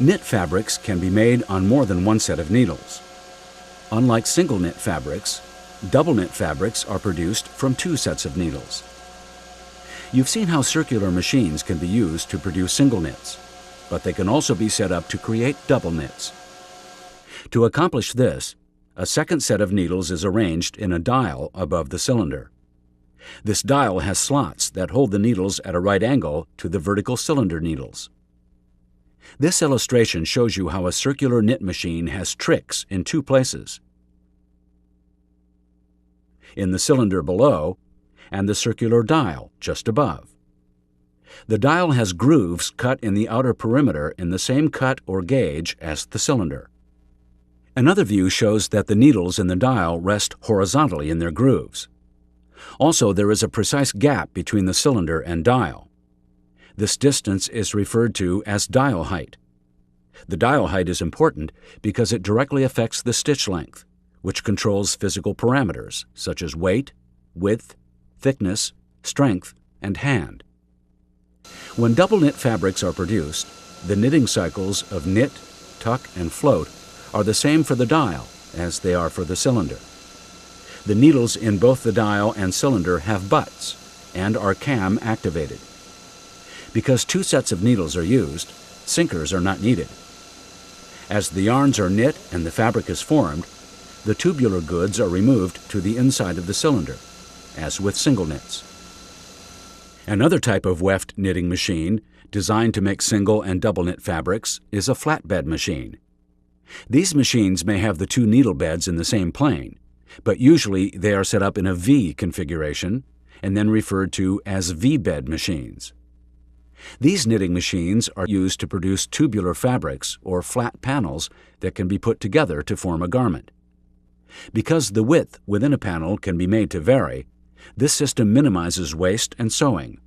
Knit fabrics can be made on more than one set of needles. Unlike single knit fabrics, double knit fabrics are produced from two sets of needles. You've seen how circular machines can be used to produce single knits, but they can also be set up to create double knits. To accomplish this, a second set of needles is arranged in a dial above the cylinder. This dial has slots that hold the needles at a right angle to the vertical cylinder needles. This illustration shows you how a circular knit machine has tricks in two places: in the cylinder below and the circular dial just above. The dial has grooves cut in the outer perimeter in the same cut or gauge as the cylinder. Another view shows that the needles in the dial rest horizontally in their grooves. Also, there is a precise gap between the cylinder and dial. This distance is referred to as dial height. The dial height is important because it directly affects the stitch length, which controls physical parameters such as weight, width, thickness, strength, and hand. When double knit fabrics are produced, the knitting cycles of knit, tuck, and float are the same for the dial as they are for the cylinder. The needles in both the dial and cylinder have butts and are cam activated. Because two sets of needles are used, sinkers are not needed. As the yarns are knit and the fabric is formed, the tubular goods are removed to the inside of the cylinder, as with single knits. Another type of weft knitting machine, designed to make single and double knit fabrics, is a flatbed machine. These machines may have the two needle beds in the same plane, but usually they are set up in a V configuration and then referred to as V-bed machines. These knitting machines are used to produce tubular fabrics or flat panels that can be put together to form a garment. Because the width within a panel can be made to vary, this system minimizes waste and sewing.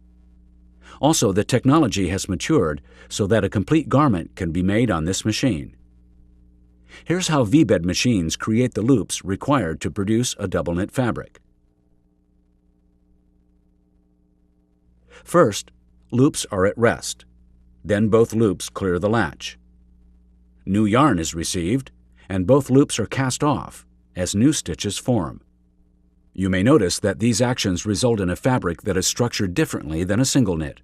Also, the technology has matured so that a complete garment can be made on this machine. Here's how V-bed machines create the loops required to produce a double knit fabric. First, loops are at rest. Then both loops clear the latch. New yarn is received, and both loops are cast off as new stitches form. You may notice that these actions result in a fabric that is structured differently than a single knit.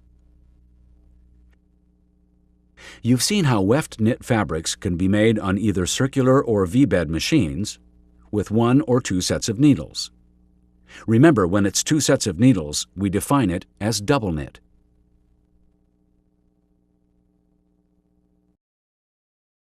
You've seen how weft knit fabrics can be made on either circular or V-bed machines with one or two sets of needles. Remember, when it's two sets of needles, we define it as double knit.